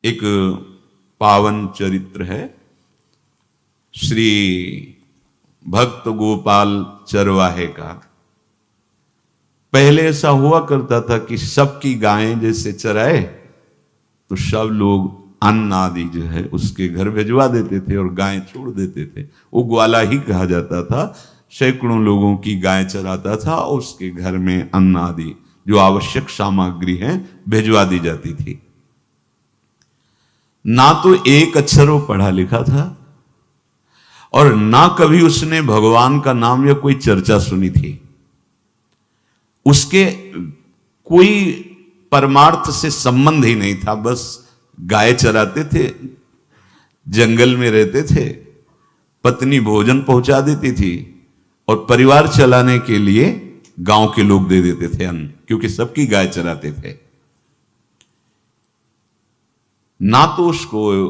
एक पावन चरित्र है श्री भक्त गोपाल चरवाहे का। पहले ऐसा हुआ करता था कि सबकी गायें जैसे चराए तो सब लोग अन्न आदि जो है उसके घर भिजवा देते थे और गायें छोड़ देते थे। वो ग्वाला ही कहा जाता था। सैकड़ों लोगों की गाय चराता था और उसके घर में अन्न आदि जो आवश्यक सामग्री है भिजवा दी जाती थी। ना तो एक अक्षर वो पढ़ा लिखा था और ना कभी उसने भगवान का नाम या कोई चर्चा सुनी थी। उसके कोई परमार्थ से संबंध ही नहीं था। बस गाय चराते थे, जंगल में रहते थे, पत्नी भोजन पहुंचा देती थी और परिवार चलाने के लिए गांव के लोग दे देते थे अन्न, क्योंकि सबकी गाय चराते थे। ना तो उसको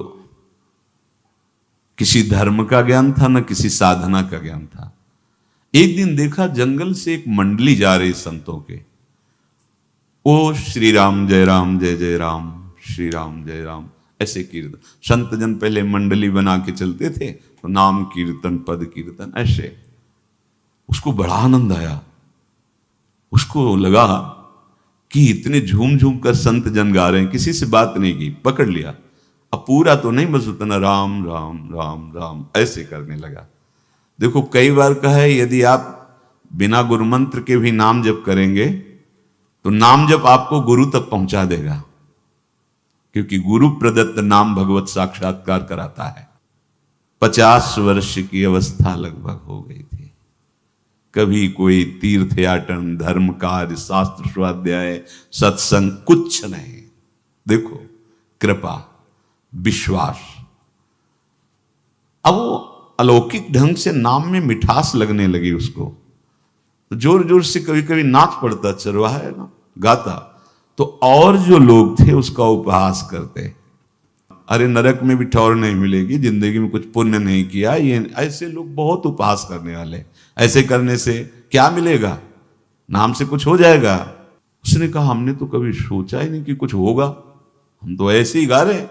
किसी धर्म का ज्ञान था, ना किसी साधना का ज्ञान था। एक दिन देखा जंगल से एक मंडली जा रही संतों के। ओ श्री राम जय राम जय जय राम, श्री राम जय राम, ऐसे कीर्तन। संत जन पहले मंडली बना के चलते थे तो नाम कीर्तन पद कीर्तन ऐसे। उसको बड़ा आनंद आया। उसको लगा कि इतने झूम झूम कर संत जन गा रहे हैं, किसी से बात नहीं की, पकड़ लिया। अब पूरा तो नहीं, बस उतना राम राम राम राम ऐसे करने लगा। देखो कई बार कहा है यदि आप बिना गुरु मंत्र के भी नाम जप करेंगे तो नाम जप आपको गुरु तक पहुंचा देगा, क्योंकि गुरु प्रदत्त नाम भगवत साक्षात्कार कराता है। 50 वर्ष की अवस्था लगभग हो गई थी। कभी कोई तीर्थयाटन, धर्म कार्य, शास्त्र स्वाध्याय, सत्संग कुछ नहीं। देखो कृपा, विश्वास। अब वो अलौकिक ढंग से नाम में मिठास लगने लगी उसको। तो जोर जोर से कभी कभी नाच पड़ता, चरवाहा है ना, गाता। तो और जो लोग थे उसका उपहास करते, अरे नरक में भी ठौर नहीं मिलेगी, जिंदगी में कुछ पुण्य नहीं किया। ये ऐसे लोग बहुत उपहास करने वाले। ऐसे करने से क्या मिलेगा, नाम से कुछ हो जाएगा। उसने कहा हमने तो कभी सोचा ही नहीं कि कुछ होगा, हम तो ऐसे ही गा रहे हैं।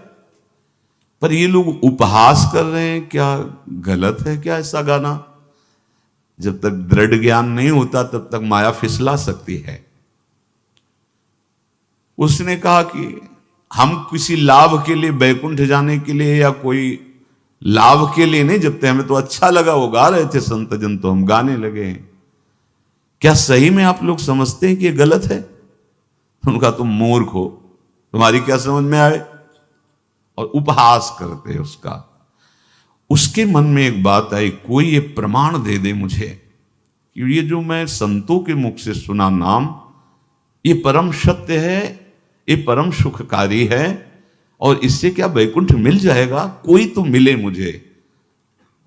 पर ये लोग उपहास कर रहे हैं, क्या गलत है क्या ऐसा गाना? जब तक दृढ़ ज्ञान नहीं होता तब तक माया फिसला सकती है। उसने कहा कि हम किसी लाभ के लिए, बैकुंठ जाने के लिए या कोई लाभ के लिए नहीं जपते, हमें तो अच्छा लगा, वो गा रहे थे संत जन तो हम गाने लगे। क्या सही में आप लोग समझते हैं कि ये गलत है? उनका तुम मूर्ख हो, तुम्हारी क्या समझ में आए? और उपहास करते उसका। उसके मन में एक बात आई, कोई ये प्रमाण दे दे मुझे कि ये जो मैं संतों के मुख से सुना नाम, ये परम सत्य है, ये परम सुखकारी है और इससे क्या वैकुंठ मिल जाएगा? कोई तो मिले मुझे।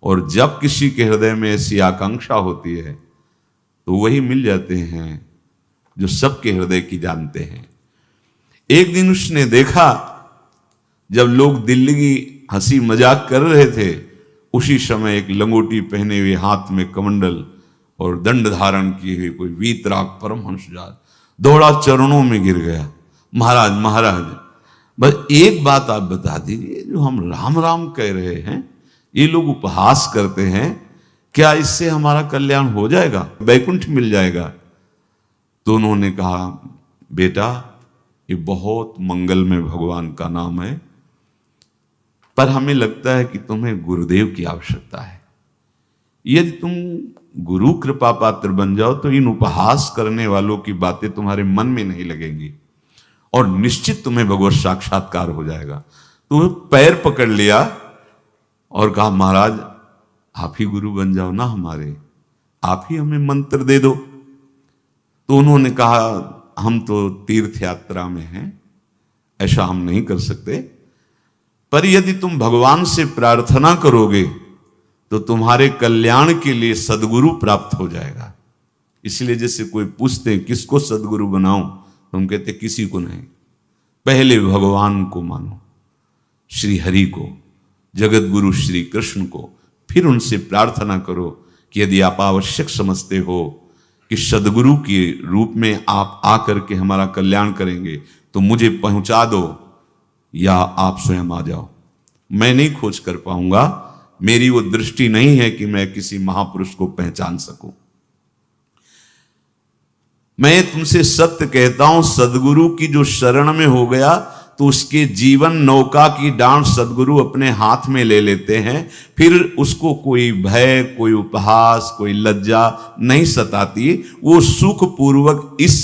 और जब किसी के हृदय में ऐसी आकांक्षा होती है तो वही मिल जाते हैं जो सबके हृदय की जानते हैं। एक दिन उसने देखा जब लोग दिल्ली की हंसी मजाक कर रहे थे, उसी समय एक लंगोटी पहने हुए, हाथ में कमंडल और दंड धारण किए हुए कोई वीतराग परमहंस दौड़ा, चरणों में गिर गया। महाराज महाराज, बस एक बात आप बता दीजिए, जो हम राम राम कह रहे हैं, ये लोग उपहास करते हैं, क्या इससे हमारा कल्याण हो जाएगा, वैकुंठ मिल जाएगा? तो उन्होंने कहा बेटा ये बहुत मंगलमय भगवान का नाम है, पर हमें लगता है कि तुम्हें गुरुदेव की आवश्यकता है। यदि तुम गुरु कृपा पात्र बन जाओ तो इन उपहास करने वालों की बातें तुम्हारे मन में नहीं लगेंगी और निश्चित तुम्हें भगवत साक्षात्कार हो जाएगा। तो पैर पकड़ लिया और कहा महाराज आप ही गुरु बन जाओ ना हमारे, आप ही हमें मंत्र दे दो। तो उन्होंने कहा हम तो तीर्थ यात्रा में हैं, ऐसा हम नहीं कर सकते, पर यदि तुम भगवान से प्रार्थना करोगे तो तुम्हारे कल्याण के लिए सदगुरु प्राप्त हो जाएगा। इसलिए जैसे कोई पूछते हैं किसको सदगुरु बनाऊं, तो हम कहते किसी को नहीं, पहले भगवान को मानो, श्री हरि को, जगत गुरु श्री कृष्ण को, फिर उनसे प्रार्थना करो कि यदि आप आवश्यक समझते हो कि सदगुरु के रूप में आप आकर के हमारा कल्याण करेंगे तो मुझे पहुंचा दो। या आप स्वयं आ जाओ। मैं नहीं खोज कर पाऊंगा, मेरी वो दृष्टि नहीं है कि मैं किसी महापुरुष को पहचान सकूं। मैं तुमसे सत्य कहता हूं, सदगुरु की जो शरण में हो गया तो उसके जीवन नौका की डांट सदगुरु अपने हाथ में ले लेते हैं। फिर उसको कोई भय, कोई उपहास, कोई लज्जा नहीं सताती। वो सुख पूर्वक इस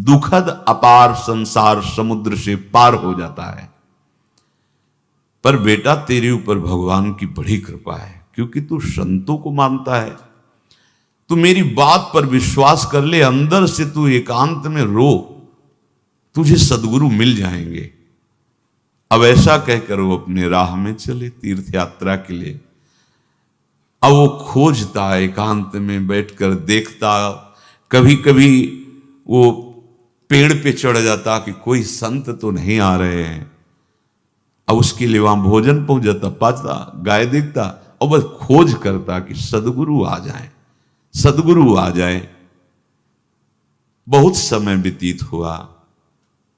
दुखद अपार संसार समुद्र से पार हो जाता है। पर बेटा, तेरे ऊपर भगवान की बड़ी कृपा है, क्योंकि तू संतों को मानता है। तू मेरी बात पर विश्वास कर ले, अंदर से तू एकांत में रो, तुझे सदगुरु मिल जाएंगे। अब ऐसा कहकर वो अपने राह में चले तीर्थ यात्रा के लिए। अब वो खोजता, एकांत में बैठकर देखता, कभी कभी वो पेड़ पे चढ़ जाता कि कोई संत तो नहीं आ रहे हैं। अब उसके लिए वहां भोजन पहुंच जाता, पाता, गाय देखता और बस खोज करता कि सदगुरु आ जाए, सदगुरु आ जाए। बहुत समय व्यतीत हुआ,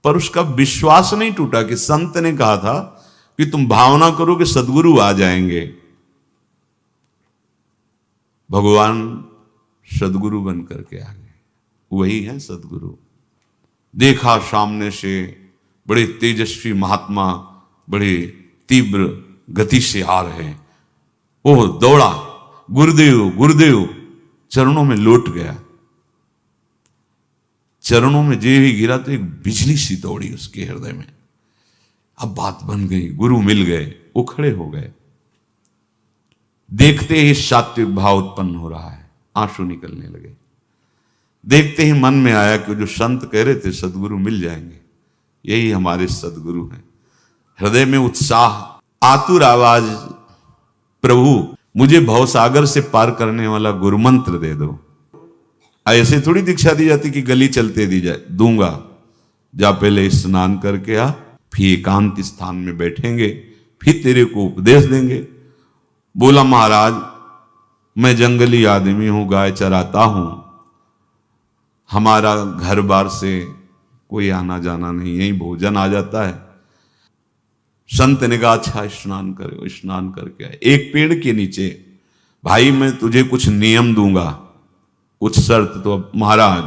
पर उसका विश्वास नहीं टूटा कि संत ने कहा था कि तुम भावना करो कि सदगुरु आ जाएंगे। भगवान सदगुरु बन करके आ गए, वही है सदगुरु। देखा सामने से बड़े तेजस्वी महात्मा बड़े तीव्र गति से आ रहे हैं। वो दौड़ा, गुरुदेव गुरुदेव, चरणों में लौट गया। चरणों में जे ही गिरा तो एक बिजली सी दौड़ी उसके हृदय में। अब बात बन गई, गुरु मिल गए। वो खड़े हो गए, देखते ही सात्विक भाव उत्पन्न हो रहा है, आंसू निकलने लगे। देखते ही मन में आया कि जो संत कह रहे थे सदगुरु मिल जाएंगे, यही हमारे सदगुरु हैं। हृदय में उत्साह, आतुर आवाज, प्रभु मुझे भवसागर से पार करने वाला गुरु मंत्र दे दो। ऐसे थोड़ी दीक्षा दी जाती कि गली चलते दी जाए, दूंगा। जा पहले स्नान करके आ, फिर एकांत स्थान में बैठेंगे, फिर तेरे को उपदेश देंगे। बोला महाराज, मैं जंगली आदमी हूं, गाय चराता हूं, हमारा घर बार से कोई आना जाना नहीं, यही भोजन आ जाता है। संत ने कहा अच्छा स्नान करो। स्नान करके आए, एक पेड़ के नीचे। भाई मैं तुझे कुछ नियम दूंगा, कुछ शर्त। तो अब महाराज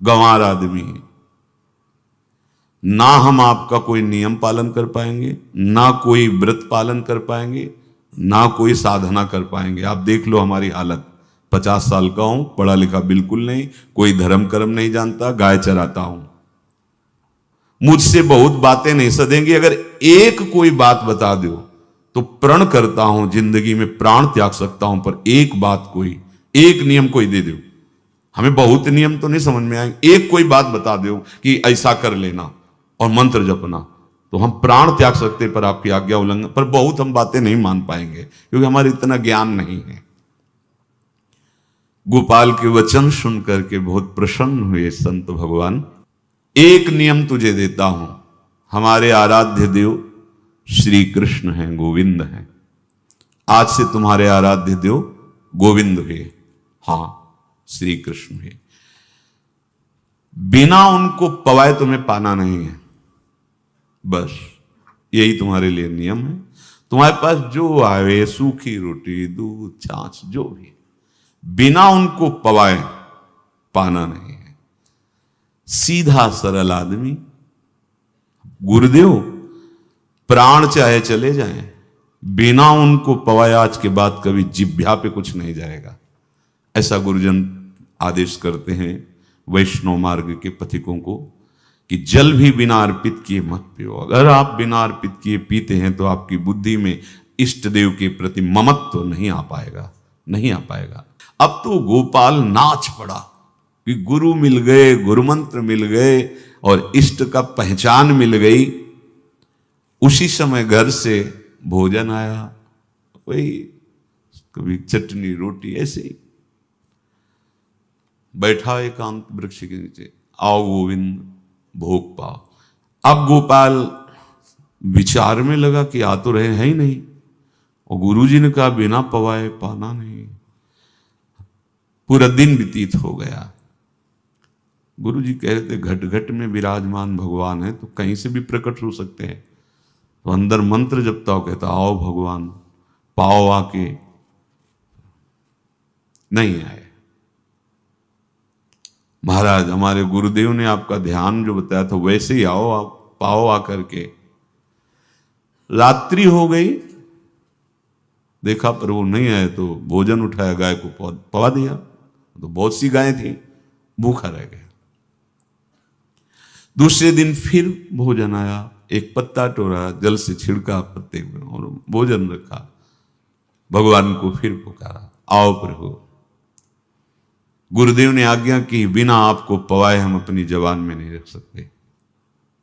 गंवार आदमी है, ना हम आपका कोई नियम पालन कर पाएंगे, ना कोई व्रत पालन कर पाएंगे, ना कोई साधना कर पाएंगे। आप देख लो हमारी हालत, 50 साल का हूं, पढ़ा लिखा बिल्कुल नहीं, कोई धर्म कर्म नहीं जानता, गाय चराता हूं। मुझसे बहुत बातें नहीं सदेंगी, अगर एक कोई बात बता दो तो प्रण करता हूं जिंदगी में प्राण त्याग सकता हूं, पर एक बात, कोई एक नियम कोई दे दो। हमें बहुत नियम तो नहीं समझ में आएंगे, एक कोई बात बता दो कि ऐसा कर लेना और मंत्र जपना, तो हम प्राण त्याग सकते, पर आपकी आज्ञा उल्लंघन, पर बहुत हम बातें नहीं मान पाएंगे क्योंकि हमारे इतना ज्ञान नहीं है। गोपाल के वचन सुन करके बहुत प्रसन्न हुए संत भगवान। एक नियम तुझे देता हूं, हमारे आराध्य देव श्री कृष्ण हैं, गोविंद हैं। आज से तुम्हारे आराध्य देव गोविंद हुए, हां श्री कृष्ण हुए। बिना उनको पवाए तुम्हें पाना नहीं है, बस यही तुम्हारे लिए नियम है। तुम्हारे पास जो आवे, सूखी रोटी, दूध, छाछ, जो भी, बिना उनको पवाए पाना नहीं है। सीधा सरल आदमी। गुरुदेव प्राण चाहे चले जाएं, बिना उनको पवाए आज के बाद कभी जिह्वा पे कुछ नहीं जाएगा, ऐसा गुरुजन आदेश करते हैं वैष्णव मार्ग के पथिकों को कि जल भी बिना अर्पित किए मत पियो। अगर आप बिना अर्पित किए पीते हैं तो आपकी बुद्धि में इष्ट देव के प्रति ममत्व तो नहीं आ पाएगा, नहीं आ पाएगा। अब तो गोपाल नाच पड़ा कि गुरु मिल गए, गुरु मंत्र मिल गए और इष्ट का पहचान मिल गई। उसी समय घर से भोजन आया, वही कभी चटनी रोटी, ऐसे ही बैठा एकांत वृक्ष के नीचे, आओ गोविंद भोग पाओ। अब गोपाल विचार में लगा कि आ तो रहे हैं ही नहीं, और गुरुजी ने कहा बिना पवाए पाना नहीं। पूरा दिन व्यतीत हो गया। गुरुजी कह रहे थे घट घट में विराजमान भगवान है तो कहीं से भी प्रकट हो सकते हैं, तो अंदर मंत्र जपता हो, कहता आओ भगवान पाओ आके, नहीं आए। महाराज हमारे गुरुदेव ने आपका ध्यान जो बताया था वैसे ही आओ, आप पाओ आकर के। रात्रि हो गई, देखा पर वो नहीं आए तो भोजन उठाया, गाय को पवा दिया, तो बहुत सी गायें थी, भूखा रह गया। दूसरे दिन फिर भोजन आया, एक पत्ता टोरा, जल से छिड़का पत्ते और भोजन रखा, भगवान को फिर पुकारा आओ प्रभु। गुरुदेव ने आज्ञा की बिना आपको पवाए हम अपनी जबान में नहीं रख सकते।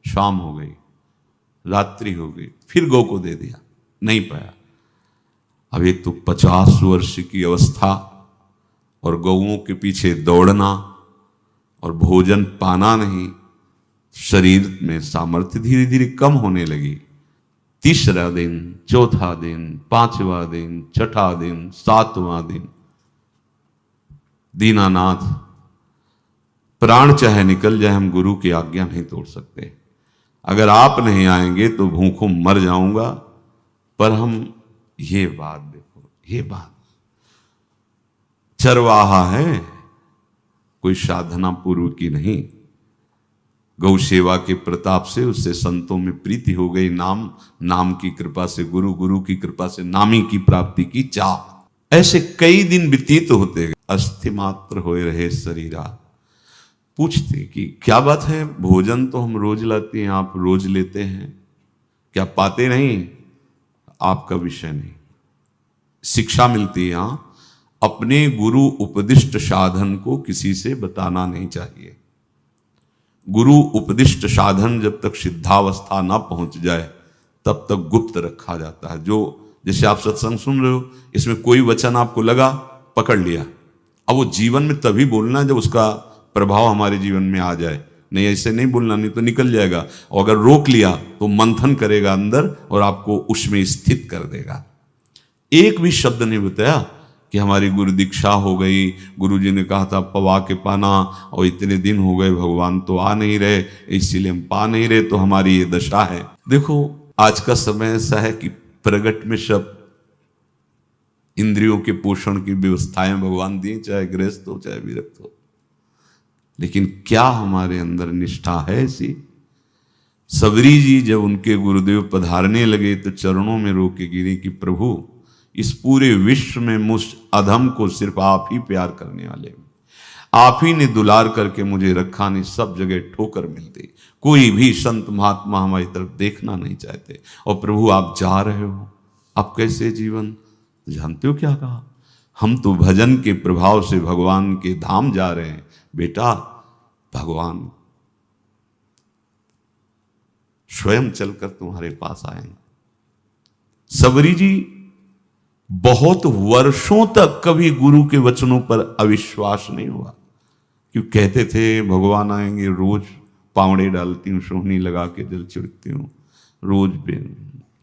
शाम हो गई, रात्रि हो गई, फिर गौ को दे दिया, नहीं पाया। अब एक तो 50 वर्ष की अवस्था और गौओं के पीछे दौड़ना और भोजन पाना नहीं, शरीर में सामर्थ्य धीरे धीरे कम होने लगी। तीसरा दिन, चौथा दिन, पांचवा दिन, छठा दिन, सातवां दिन, दीनानाथ प्राण चाहे निकल जाए हम गुरु की आज्ञा नहीं तोड़ सकते। अगर आप नहीं आएंगे तो भूखों मर जाऊंगा। पर हम ये बात देखो, ये बात चरवाहा है, कोई साधना पूर्व की नहीं। गौ सेवा के प्रताप से उससे संतों में प्रीति हो गई, नाम की कृपा से, गुरु की कृपा से नामी की प्राप्ति की चाह। ऐसे कई दिन व्यतीत होते गए, अस्थि मात्र होए रहे शरीरा। पूछते कि क्या बात है, भोजन तो हम रोज लाते हैं, आप रोज लेते हैं, क्या पाते नहीं? आपका विषय नहीं। शिक्षा मिलती है यहां, अपने गुरु उपदिष्ट साधन को किसी से बताना नहीं चाहिए। गुरु उपदिष्ट साधन जब तक सिद्धावस्था ना पहुंच जाए तब तक गुप्त रखा जाता है। जो जैसे आप सत्संग सुन रहे हो, इसमें कोई वचन आपको लगा, पकड़ लिया, अब वो जीवन में तभी बोलना जब उसका प्रभाव हमारे जीवन में आ जाए। नहीं ऐसे नहीं बोलना, नहीं तो निकल जाएगा। और अगर रोक लिया तो मंथन करेगा अंदर और आपको उसमें स्थित कर देगा। एक भी शब्द नहीं बताया कि हमारी गुरु दीक्षा हो गई, गुरुजी ने कहा था पवा के पाना, और इतने दिन हो गए भगवान तो आ नहीं रहे, इसीलिए हम पा नहीं रहे, तो हमारी ये दशा है। देखो आज का समय ऐसा है कि प्रगट में सब इंद्रियों के पोषण की व्यवस्थाएं भगवान दी, चाहे गृहस्थ हो चाहे विरक्त हो, लेकिन क्या हमारे अंदर निष्ठा है ऐसी? सबरी जी जब उनके गुरुदेव पधारने लगे तो चरणों में रो के गिरे कि प्रभु इस पूरे विश्व में मुझ अधम को सिर्फ आप ही प्यार करने वाले, आप ही ने दुलार करके मुझे रखा, नहीं सब जगह ठोकर मिलती, कोई भी संत महात्मा हमारी तरफ देखना नहीं चाहते, और प्रभु आप जा रहे हो, आप कैसे जीवन? जानते हो क्या कहा? हम तो भजन के प्रभाव से भगवान के धाम जा रहे हैं बेटा, भगवान स्वयं चलकर तुम्हारे पास आएंगे। सबरी जी बहुत वर्षों तक कभी गुरु के वचनों पर अविश्वास नहीं हुआ, क्यों कहते थे भगवान आएंगे, रोज पावड़े डालती हूँ, सोहनी लगा के जल छिड़कती हूँ, रोज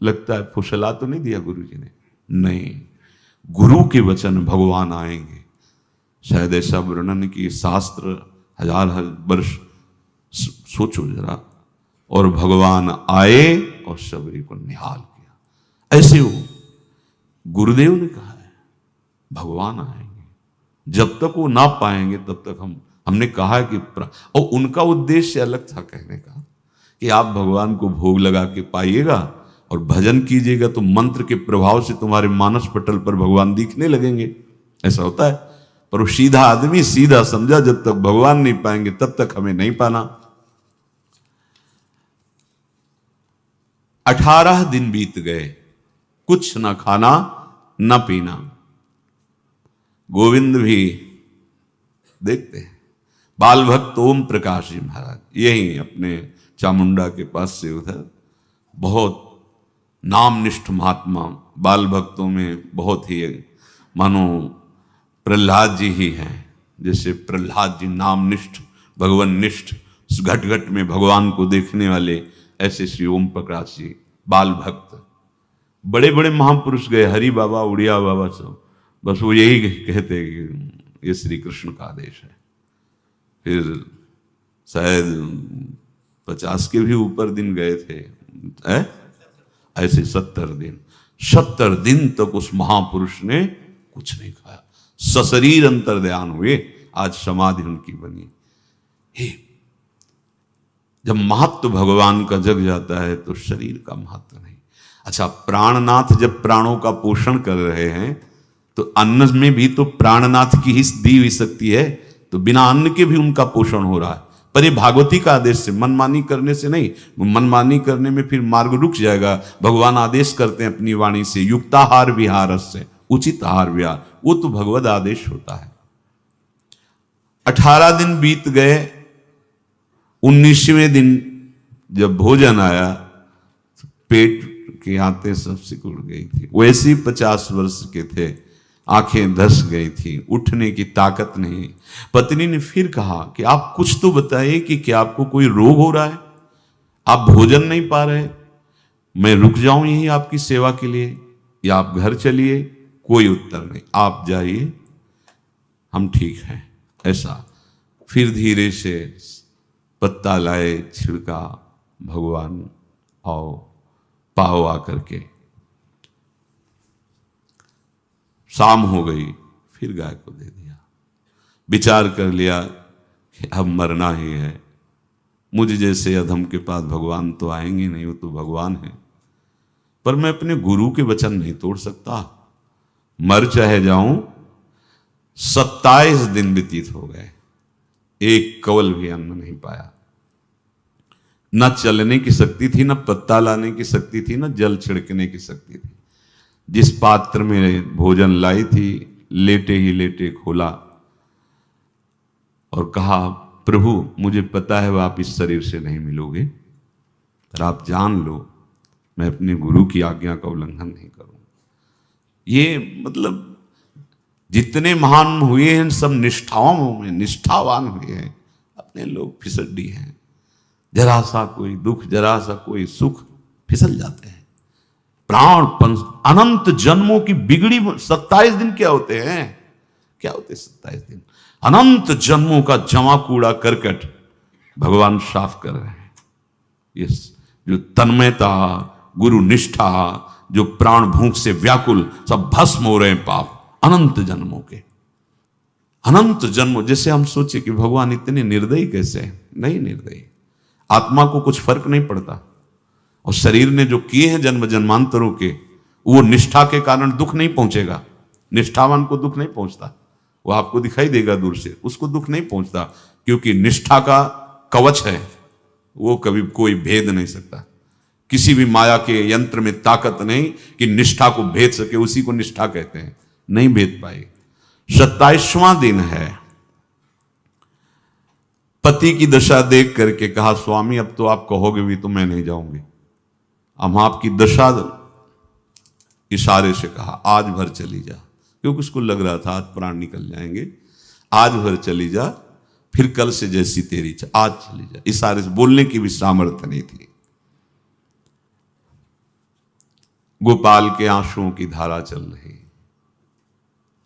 लगता है फुसला तो नहीं दिया गुरु जी ने? नहीं, गुरु के वचन भगवान आएंगे। शायद ऐसा वर्णन की शास्त्र हजार वर्ष सोचो जरा, और भगवान आए और सबरी को निहाल किया। ऐसे हो गुरुदेव ने कहा है भगवान आएंगे, जब तक वो ना पाएंगे तब तक हमने कहा है कि और उनका उद्देश्य अलग था कहने का कि आप भगवान को भोग लगा के पाइएगा और भजन कीजिएगा तो मंत्र के प्रभाव से तुम्हारे मानस पटल पर भगवान दिखने लगेंगे। ऐसा होता है, पर वो सीधा आदमी सीधा समझा जब तक भगवान नहीं पाएंगे तब तक हमें नहीं पाना। 18 दिन बीत गए, कुछ ना खाना न पीना। गोविंद भी देखते हैं, बाल भक्त ओम प्रकाश जी महाराज यही अपने चामुंडा के पास से उधर, बहुत नामनिष्ठ महात्मा, बाल भक्तों में बहुत ही मानो प्रहलाद जी ही हैं। जैसे प्रहलाद जी नामनिष्ठ भगवान निष्ठ, घट घट में भगवान को देखने वाले, ऐसे श्री ओम प्रकाश जी बाल भक्त। बड़े बड़े महापुरुष गए, हरि बाबा, उड़िया बाबा, सब बस वो यही कहते कि ये श्री कृष्ण का आदेश है। फिर शायद 50 के भी ऊपर दिन गए थे, ऐसे 70 दिन तक उस महापुरुष ने कुछ नहीं खाया, सशरीर अंतर्ध्यान हुए। आज समाधि उनकी बनी। हे, जब महत्व भगवान का जग जाता है तो शरीर का महत्व नहीं। अच्छा, प्राणनाथ जब प्राणों का पोषण कर रहे हैं तो अन्न में भी तो प्राणनाथ की ही दी हुई शक्ति है, तो बिना अन्न के भी उनका पोषण हो रहा है। पर ये भागवती का आदेश से, मनमानी करने से नहीं। मनमानी करने में फिर मार्ग रुक जाएगा। भगवान आदेश करते हैं अपनी वाणी से, युक्ताहार विहार से, उचित आहार विहार, वो तो भगवद आदेश होता है। 18 दिन बीत गए। 19वें दिन जब भोजन आया तो पेट के आते सब सिकुड़ गई थी। वैसे ही 50 वर्ष के थे, आंखें धस गई थी, उठने की ताकत नहीं। पत्नी ने फिर कहा कि आप कुछ तो बताइए कि क्या आपको कोई रोग हो रहा है, आप भोजन नहीं पा रहे, मैं रुक जाऊं यहीं आपकी सेवा के लिए या आप घर चलिए। कोई उत्तर नहीं, आप जाइए, हम ठीक हैं। ऐसा फिर धीरे से पत्ता लाए, छिड़का, भगवान आओ पाओ आकर के। शाम हो गई, फिर गाय को दे दिया। विचार कर लिया कि अब मरना ही है, मुझ जैसे अधम के पास भगवान तो आएंगे नहीं, वो तो भगवान है, पर मैं अपने गुरु के वचन नहीं तोड़ सकता, मर चाहे जाऊं। 27 दिन व्यतीत हो गए, एक कवल भी अन्न नहीं पाया। न चलने की शक्ति थी, न पत्ता लाने की शक्ति थी, न जल छिड़कने की शक्ति थी। जिस पात्र में भोजन लाई थी, लेटे ही लेटे खोला और कहा, प्रभु मुझे पता है वह आप इस शरीर से नहीं मिलोगे, पर आप जान लो मैं अपने गुरु की आज्ञा का उल्लंघन नहीं करूंगा। ये मतलब जितने महान हुए हैं सब निष्ठाओं में निष्ठावान हुए हैं, अपने लोग फिसड्डी हैं। जरा सा कोई दुख, जरा सा कोई सुख, फिसल जाते हैं। प्राण अनंत जन्मों की बिगड़ी 27 दिन क्या होते हैं? क्या होते 27 दिन? अनंत जन्मों का जमा कूड़ा करकट भगवान साफ कर रहे हैं। ये जो तन्मयता, गुरु निष्ठा, जो प्राण भूख से व्याकुल, सब भस्म हो रहे हैं पाप अनंत जन्मों के। अनंत जन्मों, जैसे हम सोचे कि भगवान इतने निर्दयी कैसे हैं? नहीं निर्दयी, आत्मा को कुछ फर्क नहीं पड़ता। और शरीर ने जो किए हैं जन्म जन्मांतरों के, वो निष्ठा के कारण दुख नहीं पहुंचेगा। निष्ठावान को दुख नहीं पहुंचता, वो आपको दिखाई देगा दूर से, उसको दुख नहीं पहुंचता, क्योंकि निष्ठा का कवच है, वो कभी कोई भेद नहीं सकता। किसी भी माया के यंत्र में ताकत नहीं कि निष्ठा को भेद सके, उसी को निष्ठा कहते हैं, नहीं भेद पाई। 27वां दिन है। पति की दशा देख करके कहा, स्वामी अब तो आप कहोगे भी तो मैं नहीं जाऊंगी, हम आपकी दशा, इशारे से कहा आज भर चली जा, क्योंकि उसको लग रहा था आज प्राण निकल जाएंगे। आज भर चली जा, फिर कल से जैसी तेरी आज चली जा। इशारे से, बोलने की भी सामर्थ्य नहीं थी। गोपाल के आंसुओं की धारा चल रही,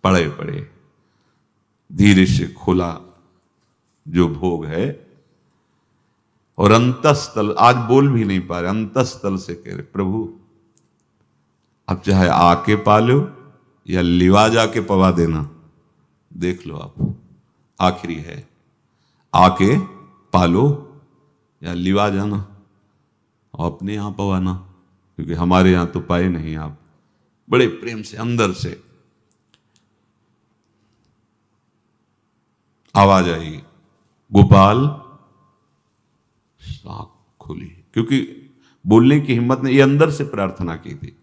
पड़े पड़े धीरे से खोला जो भोग है, और अंतस्थल, आज बोल भी नहीं पा रहे, अंतस्थल से कह रहे, प्रभु अब चाहे आके पालो या लिवा जाके पवा देना, देख लो आप, आखिरी है, आके पालो या लिवा जाना और अपने यहां पवाना, क्योंकि हमारे यहां तो पाए नहीं आप। बड़े प्रेम से अंदर से आवाज आई, गोपाल। आंख खुली, क्योंकि बोलने की हिम्मत ने, ये अंदर से प्रार्थना की थी,